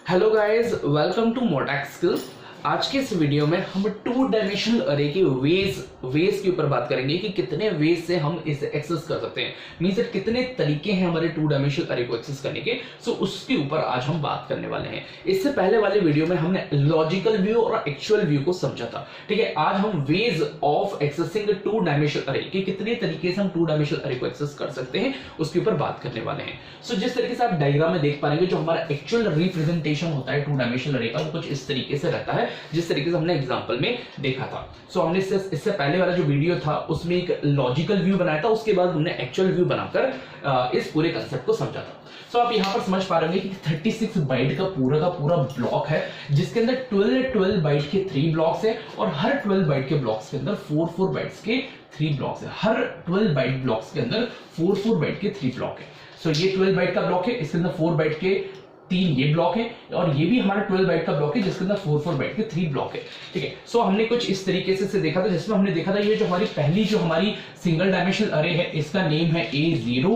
Hello guys, welcome to Motech skills. आज के इस वीडियो में हम टू डायमेंशनल अरे के वेज के ऊपर बात करेंगे कि कितने वेज से हम इसे एक्सेस कर सकते हैं। मींस कितने तरीके हैं हमारे टू डायमेंशनल अरे को एक्सेस करने के। सो उसके ऊपर आज हम बात करने वाले हैं। इससे पहले वाले वीडियो में हमने लॉजिकल व्यू और एक्चुअल व्यू को समझा था। ठीक है, आज हम ways of accessing two dimensional अरे कि कितने तरीके से हम टू डायमेंशनल अरे को एक्सेस कर सकते हैं उसके ऊपर बात करने वाले हैं। सो जिस तरीके से आप डायग्राम में देख पा रहे हैं, जो हमारा एक्चुअल रिप्रेजेंटेशन होता है टू डायमेंशनल अरे का, वो कुछ इस तरीके से रहता है जिस तरीके से हमने एग्जांपल में देखा था। सो हमने इससे पहले वाला जो वीडियो था उसमें एक लॉजिकल व्यू बनाया था, उसके बाद हमने एक्चुअल व्यू बनाकर इस पूरे कंसेप्ट को समझा था। सो आप यहां पर समझ पा रहे हैं कि 36 बाइट का पूरा ब्लॉक है, जिसके अंदर 12 बाइट के 3 ब्लॉक्स है और हर 12 बाइट के ब्लॉक्स के अंदर 4 बाइट्स के 3 ब्लॉक्स है। हर 12 बाइट ब्लॉक्स के अंदर 4 बाइट के 3 ब्लॉक है। सो ये 12 बाइट का ब्लॉक है, इसके अंदर 4 बाइट के 3 ये ब्लॉक है और ये भी हमारा 12 बाइट का ब्लॉक है जिसके अंदर 4 बाइट के 3 ब्लॉक है। ठीक है, सो हमने कुछ इस तरीके से देखा था, जिसमें हमने देखा था ये जो हमारी सिंगल डायमेंशनल अरे है इसका नेम है A0।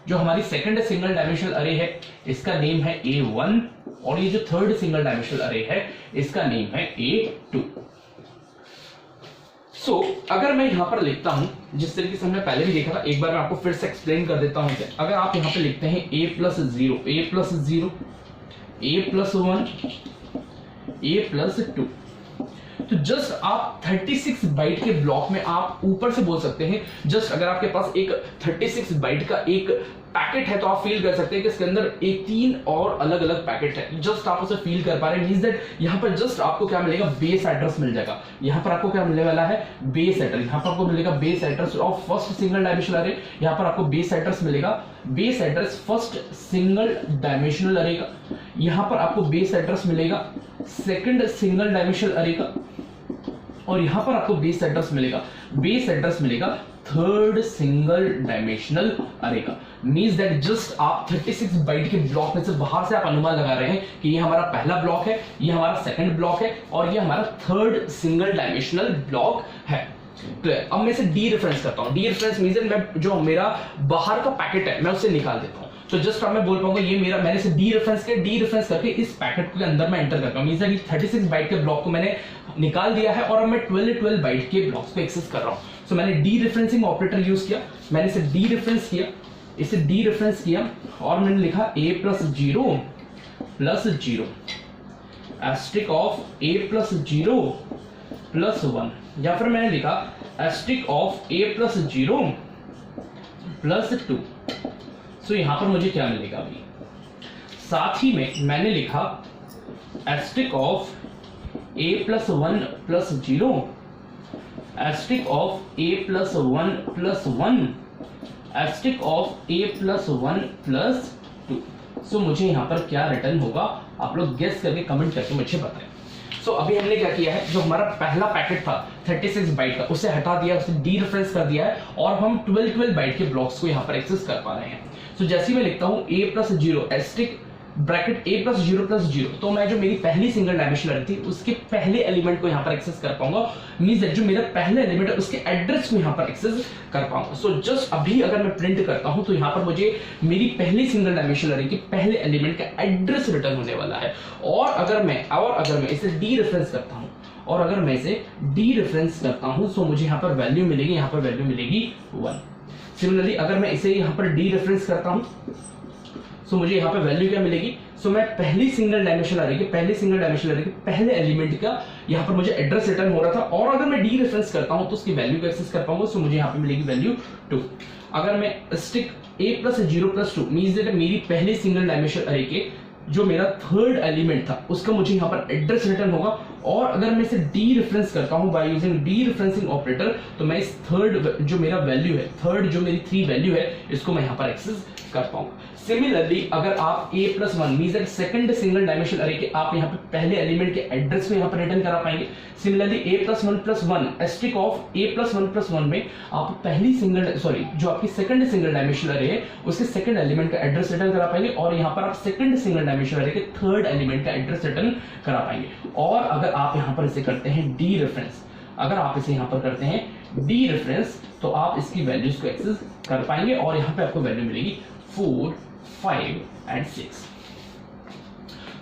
जो हमारी सेकंड सिंगल डायमेंशनल अरे है इसका नेम है A1 और ये जो थर्ड सिंगल डायमेंशनल अरे है इसका नेम है A2। सो अगर मैं यहां पर लिखता हूं जिस तरीके से हमने पहले भी देखा था, एक बार मैं आपको फिर से एक्सप्लेन कर देता हूं। अगर आप यहां पे लिखते हैं A+0 A+0 A+1 A+2, तो जस्ट आप 36 बाइट के ब्लॉक में आप ऊपर से बोल सकते हैं। जस्ट अगर आपके पास एक 36 बाइट का एक पैकेट है तो आप फील कर सकते हैं कि इसके अंदर एक 3 और अलग अलग पैकेट है। जस्ट आप उसे फील कर पा रहे हैं। मींस दैट यहां पर जस्ट आपको क्या मिलेगा, बेस एड्रेस मिल जाएगा। यहां पर आपको क्या मिलने वाला है, बेस एड्रेस। यहां पर आपको मिलेगा base address of first single dimensional अरे। यहां पर आपको बेस एड्रेस मिलेगा, base address first single dimensional अरे का। यहां पर आपको बेस एड्रेस मिलेगा सेकंड सिंगल डायमेंशनल अरे का और यहां पर आपको बेस एड्रेस मिलेगा थर्ड सिंगल डायमेंशनल अरे का। मींस दैट जस्ट आप 36 बाइट के ब्लॉक में से बाहर से आप अनुमान लगा रहे हैं कि ये हमारा पहला ब्लॉक है, ये हमारा सेकंड ब्लॉक है और ये हमारा थर्ड सिंगल डायमेंशनल ब्लॉक है। अब मैं इसे डी रेफरेंस करता हूं। डी रेफरेंस मींस मैं जो मेरा बाहर का पैकेट है मैं उसे निकाल देता हूं। तो जस्ट अब मैं बोल पाऊंगा ये मेरा, मैंने इसे डी रेफरेंस करके इस पैकेट के अंदर मैं एंटर करता हूं। मींस दैट 36 बाइट के ब्लॉक को मैंने निकाल दिया है और अब मैं 12 बाइट के ब्लॉक्स को एक्सेस कर रहा हूं। सो मैंने डी रेफरेंसिंग ऑपरेटर यूज किया, मैंने इसे डी रेफरेंस किया और मैंने लिखा A+0 +0 एस्ट्रिक ऑफ A+0 +1, या फिर मैंने लिखा एस्ट्रिक ऑफ A+0 +2। सो यहां पर मुझे क्या मिलेगा अभी, साथ ही में मैंने लिखा asterisk of A+1 +0 asterisk of A+1 +1 asterisk of A+1 +2। So मुझे यहां पर क्या रिटर्न होगा, आप लोग गेस करके कमेंट करके मुझे बताएं। सो अभी हमने क्या किया है, जो हमारा पहला पैकेट था 36 बाइट का उसे हटा दिया, उसे डी रेफरेंस कर दिया है और हम 12 बाइट के ब्लॉक्स को यहां पर एक्सेस कर पा रहे हैं। सो जैसे मैं लिखता हूं A+0 एस्ट्रिक ब्रैकेट A+0 +0, तो मैं जो मेरी पहली सिंगल डायमेंशनल अरे थी उसके पहले एलिमेंट को यहां पर एक्सेस कर पाऊंगा। मींस दैट जो मेरा पहला एलिमेंट है उसके एड्रेस को यहां पर एक्सेस कर पाऊंगा। सो जस्ट अभी अगर मैं प्रिंट करता हूं तो यहां पर मुझे मेरी पहली सिंगल डायमेंशनल अरे के पहले एलिमेंट का एड्रेस रिटर्न होने वाला है। और अगर मैं इसे डी रेफरेंस करता हूं सो मुझे यहां पर वैल्यू मिलेगी 1। सिमिलरली अगर मैं इसे यहां पर डी रेफरेंस करता हूं सो मुझे यहां पे वैल्यू क्या मिलेगी। सो मैं पहली सिंगल डायमेंशनल अरे के पहले एलिमेंट का यहां पर मुझे एड्रेस रिटर्न हो रहा था और अगर मैं डी रेफरेंस करता हूं तो उसकी वैल्यू को एक्सेस कर पाऊंगा। सो मुझे यहां पे मिलेगी वैल्यू 2। अगर मैं स्टिक A+0 +2 मींस दैट मेरी पहली सिंगल डायमेंशनल अरे के जो मेरा थर्ड एलिमेंट था उसका मुझे यहां पर एड्रेस रिटर्न होगा। और अगर मैं इसे डी रेफरेंस करता हूं by using D referencing operator तो मैं इस थर्ड जो मेरा वैल्यू है, थर्ड जो मेरी 3 वैल्यू है, इसको मैं यहां पर एक्सेस कर पाऊंगा। सिमिलरली अगर आप A+1 means that second single dimensional अरे के आप यहां पे पहले एलिमेंट के एड्रेस को यहां पर रिटर्न करा पाएंगे। Similarly A+1 +1 asterisk of A+1 +1 में आप पहली जो आपकी सेकंड सिंगल डायमेंशनल अरे है उसके सेकंड एलिमेंट का एड्रेस रिटर्न करा पाएंगे और यहां पर आप सेकंड सिंगल डायमेंशनल अरे के थर्ड एलिमेंट का एड्रेस रिटर्न करा पाएंगे। और अगर आप यहां पर इसे करते हैं डी रेफरेंस, तो आप इसकी वैल्यूज को एक्सेस कर पाएंगे और यहां पे आपको वैल्यू मिलेगी 4, 5 and 6।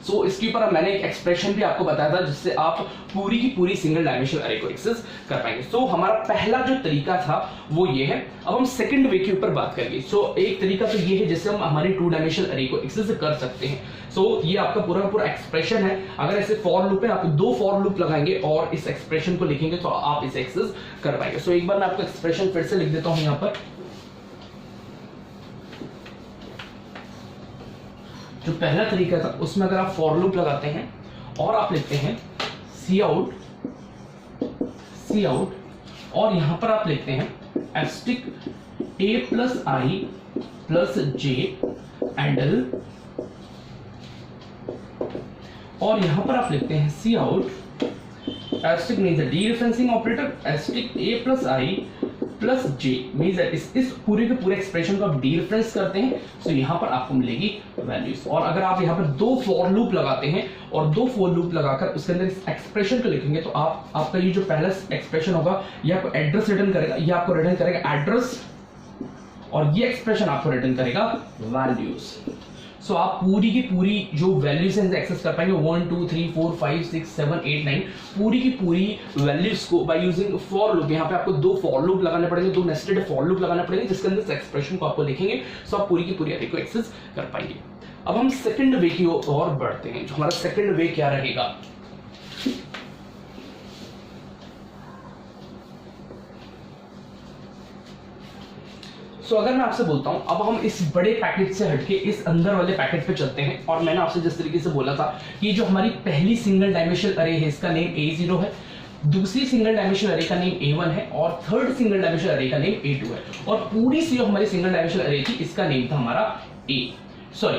सो इसके ऊपर मैंने एक एक्सप्रेशन भी आपको बताया था जिससे आप पूरी की पूरी सिंगल डायमेंशनल अरे को एक्सेस कर पाएंगे। सो हमारा पहला जो तरीका था वो ये है। अब हम सेकंड वे के ऊपर बात करेंगे। सो एक तरीका तो ये है जिससे हम हमारी 2 डायमेंशनल अरे को एक्सेस कर सकते हैं। सो ये आपका पूरा पूरा एक्सप्रेशन है। अगर ऐसे फॉर लूप है, आप 2 फॉर लूप लगाएंगे और इस एक्सप्रेशन को लिखेंगे तो आप इसे एक्सेस कर पाएंगे। सो एक बार मैं आपको एक्सप्रेशन फिर से लिख देता हूं यहां पर। जो पहला तरीका था उसमें अगर आप फॉर लूप लगाते हैं और आप लिखते हैं सी आउट और यहां पर आप लिखते हैं asterisk a plus I plus J and L, और यहां पर आप लिखते हैं cout asterisk means dereferencing operator asterisk a plus I plus J means इस पूरे के पूरे एक्सप्रेशन को आप डीरेफरेंस करते हैं तो यहां पर आपको मिलेगी वैल्यूज। और अगर आप यहां पर 2 फॉर लूप लगाते हैं और 2 फॉर लूप लगाकर उसके अंदर इस एक्सप्रेशन को लिखेंगे तो आपका ये जो पहला एक्सप्रेशन होगा ये आपको एड्रेस रिटर्न करेगा, ये आपको रिटर्न करेगा एड्रेस, और ये एक्सप्रेशन आपको रिटर्न करेगा वैल्यूज। सो आप पूरी की पूरी जो वैल्यूज हैं एक्सेस कर पाएंगे 1 2 3 4 5 6 7 8 9 पूरी की पूरी वैल्यूज को बाय यूजिंग फॉर लूप। यहाँ पे आपको 2 फॉर लूप लगाने पड़ेंगे, 2 नेस्टेड फॉर लूप लगाने पड़ेंगे जिसके अंदर इस एक्सप्रेशन को आपको लिखेंगे। सो आप पूरी की पूरी अरे को एक्सेस कर पाएंगे। अब हम सेकंड वे की ओर बढ़ते हैं। जो हमारा सेकंड वे क्या रहेगा, सो अगर मैं आपसे बोलता हूं अब हम इस बड़े पैकेट से हटके इस अंदर वाले पैकेट पे चलते हैं, और मैंने आपसे जिस तरीके से बोला था कि जो हमारी पहली सिंगल डायमेंशनल अरे है इसका नेम A0 है, दूसरी सिंगल डायमेंशनल अरे का नेम A1 है और थर्ड सिंगल डायमेंशनल अरे का नेम A2 है, और पूरी सी जो हमारी सिंगल डायमेंशनल अरे थी इसका नेम था हमारा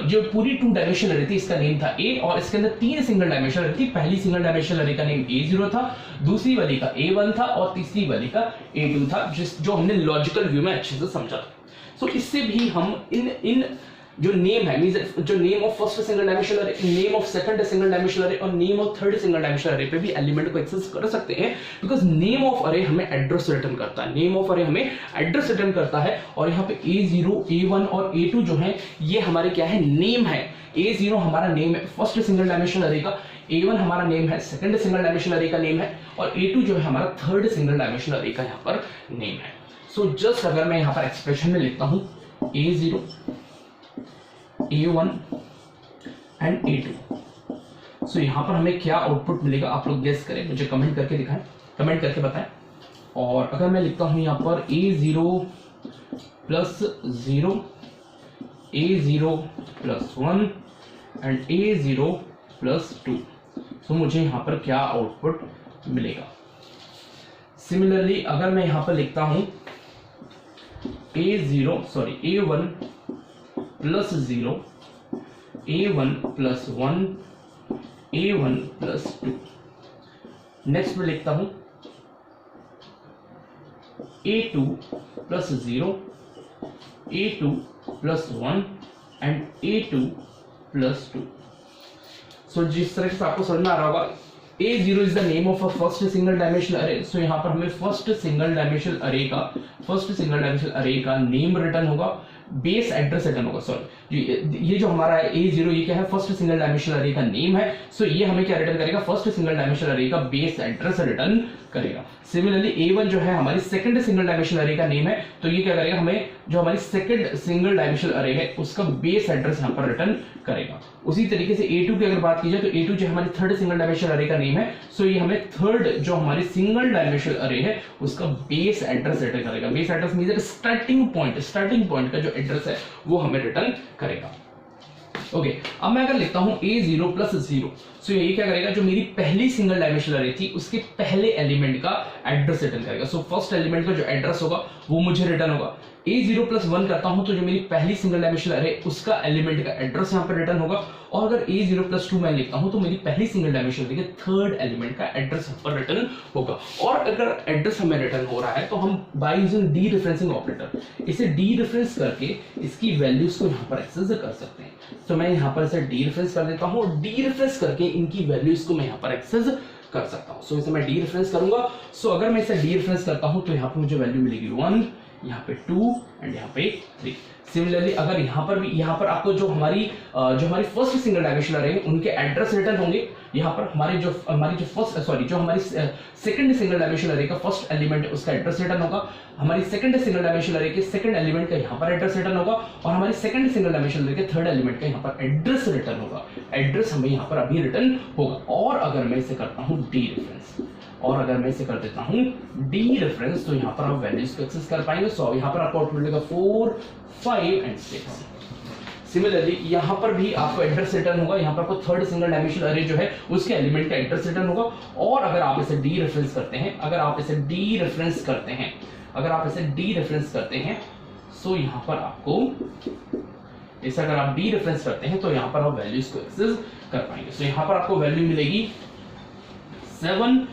जो पूरी 2 डायमेंशनल अरे थी इसका नेम था A, और इसके अंदर 3 सिंगल डायमेंशनल अरे थी। पहली सिंगल डायमेंशनल अरे का नेम A0 था, दूसरी वाली का A1 था और तीसरी वाली का A2 था, जो हमने लॉजिकल व्यू में अच्छे से समझा था। सो इससे भी हम इन जो नेम है मींस जो name of first single dimensional array, name of second single dimensional array और name of third single dimensional array पे भी एलिमेंट को एक्सेस कर सकते हैं, बिकॉज नेम ऑफ अरे हमें एड्रेस रिटर्न करता है। नेम ऑफ अरे हमें एड्रेस रिटर्न करता है, और यहाँ पे A0 A1 और A2 जो है ये हमारे क्या है, नेम है। A0 हमारा नेम है फर्स्ट सिंगल डायमेंशनल अरे का, A1 हमारा नेम है सेकंड सिंगल डायमेंशनल अरे का नेम है, और A2 जो है हमारा थर्ड सिंगल डायमेंशनल अरे का यहाँ पर नेम है। सो जस्ट अगर मैं यहाँ पर एक्सप्रेशन में लिखता हूँ A0 A1 एंड A2, सो यहाँ पर हमें क्या आउटपुट मिलेगा आप लोग गेस करें, मुझे कमेंट करके दिखाएं, कमेंट करके बताएं। और अगर मैं लिखता हूँ यहाँ पर A0 plus 0 A0 plus 1 and A0 plus 2, so मुझे यहाँ पर क्या आउटपुट मिलेगा। सिमिलरली अगर मैं यहाँ पर लिखता हूँ A1 plus 0 A1 plus 1 A1 plus 2, next में लिखता हूं A2 plus 0 A2 plus 1 and A2 plus 2। सो जिस तरह से आपको समझ में आ रहा होगा A0 is the name of a first single dimensional अरे। सो यहाँ पर हमें फर्स्ट सिंगल डायमेंशनल अरे का नेम रिटर्न होगा, बेस एड्रेस रिटर्न होगा। सॉरी ये जो हमारा है A0 ये क्या है, फर्स्ट सिंगल डायमेंशनल अरे का नेम है। सो ये हमें क्या रिटर्न करेगा, फर्स्ट सिंगल डायमेंशनल अरे का बेस एड्रेस रिटर्न करेगा। सिमिलरली A1 जो है हमारी सेकंड सिंगल डायमेंशनल अरे का नेम है, तो ये क्या करेगा, हमें जो हमारी सेकंड सिंगल डायमेंशनल अरे है उसका बेस एड्रेस यहाँ पर रिटर्न करेगा। उसी तरीके से A2 की अगर बात की जाए तो A2 जो हमारी थर्ड सिंगल डायमेंशनल अरे का नेम है, सो ये हमें थर्ड जो हमारी सिंगल डायमेंशनल अरे है उसका बेस एड्रेस रिटर्न करेगा। Base address means starting point का जो एड्रेस है वो हमें रिटर्न करेगा। ओके, अब मैं अगर लिखता हूं A0 प्लस 0, सो ये क्या करेगा, जो मेरी पहली सिंगल डायमेंशनल अरे थी उसके पहले एलिमेंट का एड्रेस रिटर्न करेगा। सो फर्स्ट एलिमेंट का जो एड्रेस होगा वो मुझे रिटर्न होगा। A0 प्लस 1 करता हूं तो जो मेरी पहली सिंगल डायमेंशनल अरे उसका एलिमेंट का एड्रेस यहाँ पर रिटर्न होगा, और अगर A0 प्लस 2 मैं लिखता हूं तो मेरी पहली सिंगल डायमेंशनल अरे के थर्ड एलिमेंट का एड्रेस यहाँ पर रिटर्न होगा। और अगर एड्रेस हमें रिटर्न हो रहा है तो हम by using D referencing operator इसे डी रेफरेंस करके इसकी वैल्यूज को यहाँ पर एक्सेस कर सकते हैं। तो मैं यहाँ पर इसे डी रेफरेंस कर देता हूँ, डी रेफरेंस करके इनकी वैल्यूज को मैं यहाँ पर एक्सेस कर सकता हूँ। सो इसे मैं डी रेफरेंस करूंगा। सो अगर मैं इसे डी रेफरेंस करता हूँ तो यहाँ पर मुझे वैल्यू मिलेगी 1, यहाँ पे 2 एंड यहाँ पे 3। सिमिलरली अगर यहाँ पर आपको जो हमारी फर्स्ट सिंगल डायमेंशनल अरे है उनके एड्रेस रिटर्न होंगे। यहाँ पर हमारी सेकंड सिंगल डायमेंशनल अरे का फर्स्ट एलिमेंट है उसका एड्रेस रिटर्न होगा, हमारी सेकंड सिंगल डायमेंशनल अरे के सेकंड एलिमेंट का यहाँ पर एड्रेस रिटर्न होगा, और हमारी सेकंड सिंगल डायमेंशनल अरे के थर्ड एलिमेंट का यहाँ पर एड्रेस रिटर्न होगा। एड्रेस हमें यहाँ पर अभी रिटर्न होगा। और अगर मैं इसे करता हूँ डी रेफरेंस, और अगर मैं इसे कर देता हूँ डी रेफरेंस, तो यहाँ पर आप वैल्यूज को एक्सेस कर पाएंगे। सो यहाँ पर आपको आउटपुट मिलेगा 4, 5 एंड 6। सिमिलरली यहाँ पर भी आपको एड्रेस रिटर्न होगा। यहाँ पर आपको थर्ड सिंगल डायमेंशनल अरे जो है उसके एलिमेंट का एड्रेस रिटर्न होगा। और अगर आप इसे डी रेफरेंस करते हैं, अगर आप इसे डी रेफरेंस करते हैं, सो यहाँ पर आपको इसे अगर आप डी रेफरेंस करते हैं तो यहाँ पर आप वैल्यूज को एक्सेस कर पाएंगे। सो यहाँ पर आपको वैल्यू मिलेगी 7,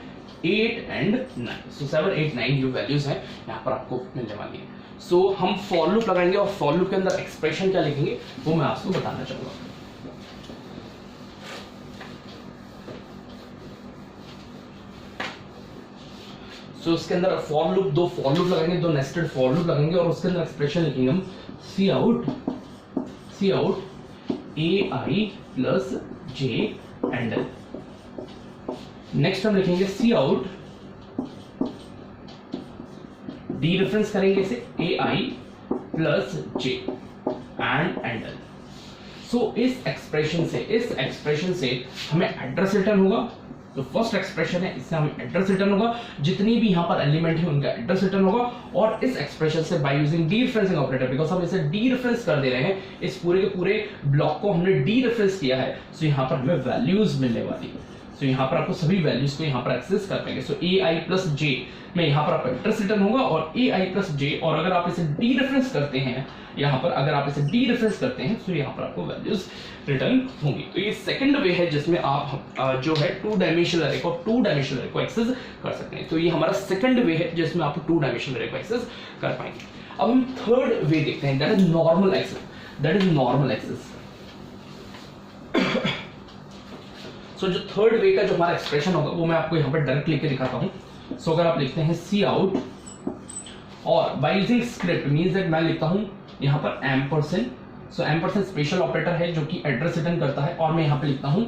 8 एंड 9। सो 7, 8, 9 जो वैल्यूज हैं यहाँ पर आपको मिलने वाली है। सो हम फॉर लूप लगाएंगे और फॉर लूप के अंदर एक्सप्रेशन क्या लिखेंगे वो मैं आपको बताना चाहूंगा। सो इसके अंदर फॉर लूप, दो फॉर लूप लगाएंगे, दो नेस्टेड फॉर लूप लगाएंगे और उसके अंदर एक्सप्रेशन लिखेंगे हम cout AI plus J and L। Next हम लिखेंगे सी आउट, डी रेफरेंस करेंगे इसे AI plus J and L। So इस एक्सप्रेशन से हमें एड्रेस रिटर्न होगा। तो फर्स्ट एक्सप्रेशन है, इससे हमें एड्रेस रिटर्न होगा, जितनी भी यहाँ पर एलिमेंट है उनका एड्रेस रिटर्न होगा। और इस एक्सप्रेशन से by using D referencing operator, because हम इसे डी रेफरेंस कर दे रहे हैं, इस पूरे के पूरे ब्लॉक को हमने डी रेफरेंस किया है, सो यहाँ पर हमें वैल्यूज मिलने वाली है। सो यहाँ पर आपको सभी वैल्यूज को यहाँ पर एक्सेस कर पाएंगे। सो AI प्लस J में यहाँ पर आपका एड्रेस रिटर्न होगा और AI प्लस J, और अगर आप इसे डी रेफरेंस करते हैं यहाँ पर, अगर आप इसे डी रेफरेंस करते हैं तो यहाँ पर आपको वैल्यूज रिटर्न होंगी। तो ये सेकंड वे है जिसमें आप जो है टू डायमेंशनल अरे को एक्सेस कर सकते हैं। तो ये हमारा सेकंड वे है जिसमें आप टू डायमेंशनल अरे को एक्सेस कर पाएंगे। अब हम थर्ड वे देखते हैं, दैट इज नॉर्मल एक्सेस। सो जो थर्ड वे का जो हमारा एक्सप्रेशन होगा वो मैं आपको यहाँ पर डायरेक्ट लिख के दिखाता हूँ। सो अगर आप लिखते हैं सी आउट, और by using script means that मैं लिखता हूँ यहाँ पर एम्परसेंड। सो एम्परसेंड स्पेशल ऑपरेटर है जो कि एड्रेस रिटर्न करता है, और मैं यहाँ पे लिखता हूँ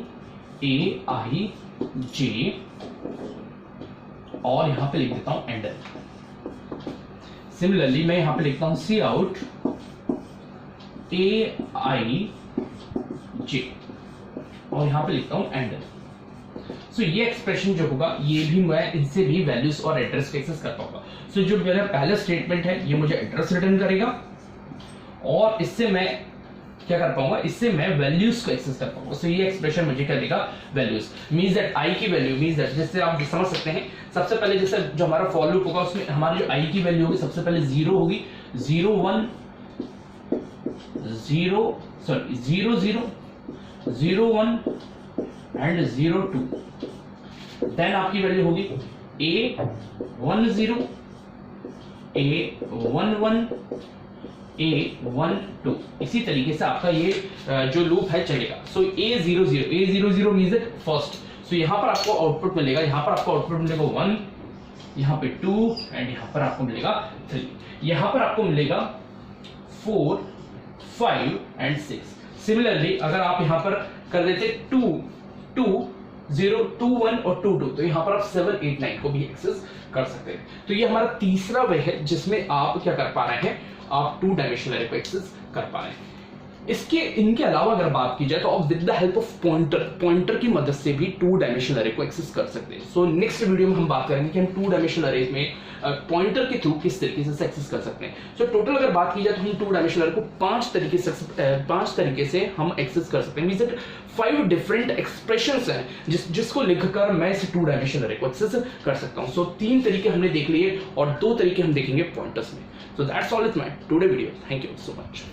AI J, और यहाँ पे लिख देता हूँ एंड L। सिमिलरली मैं यहाँ पे लिखता हूँ सी आउट AI J, और यहाँ पे लिखता हूँ एंड L। सो ये एक्सप्रेशन जो होगा ये भी मैं इनसे भी वैल्यूज और एड्रेस को एक्सेस कर पाऊंगा। सो जो मेरा पहला स्टेटमेंट है ये मुझे एड्रेस रिटर्न करेगा, और इससे मैं क्या कर पाऊंगा, इससे मैं वैल्यूज को एक्सेस कर पाऊंगा। सो ये एक्सप्रेशन मुझे क्या देगा, वैल्यूज। मींस दैट I की वैल्यू, मींस दैट जिससे आप समझ सकते हैं, सबसे पहले जैसे जो हमारा फॉर लूप होगा उसमें हमारी जो I की वैल्यू होगी सबसे पहले 0 होगी, 0 1 0 1 एंड 0 2। देन आपकी वैल्यू होगी A 1 0, A 1 1, A 1 2। इसी तरीके से आपका ये जो लूप है चलेगा। सो A 0 0 मींस दैट फर्स्ट। सो यहाँ पर आपको आउटपुट मिलेगा, यहाँ पर आपको आउटपुट मिलेगा 1, यहाँ पे 2 एंड यहाँ पर आपको मिलेगा 3। यहाँ पर आपको मिलेगा 4, 5 एंड 6। सिमिलरली अगर आप यहाँ पर कर देते 2 0 2 1 और 2 2, तो यहाँ पर आप 7 8 9 को भी एक्सेस कर सकते हैं। तो ये हमारा तीसरा वे है जिसमें आप क्या कर पा रहे हैं, आप टू डायमेंशनल अरे को एक्सेस कर पा रहे हैं। इनके अलावा अगर बात की जाए तो आप with the help of pointer की मदद से भी टू डायमेंशनल अरे को एक्सेस कर सकते हैं। सो नेक्स्ट वीडियो में हम बात करेंगे कि हम टू डायमेंशनल अरे में पॉइंटर के थ्रू किस तरीके से एक्सेस कर सकते हैं। सो टोटल अगर बात की जाए तो हम टू डायमेंशनल अरे को 5 तरीके से हम एक्सेस कर सकते हैं। मींस दैट 5 डिफरेंट एक्सप्रेशंस हैं जिसको लिखकर मैं इस टू डायमेंशनल अरे को एक्सेस कर सकता हूं। सो 3 तरीके हमने देख लिए और 2 तरीके हम देखेंगे पॉइंटर्स में। So that's all is my today video. Thank you so much.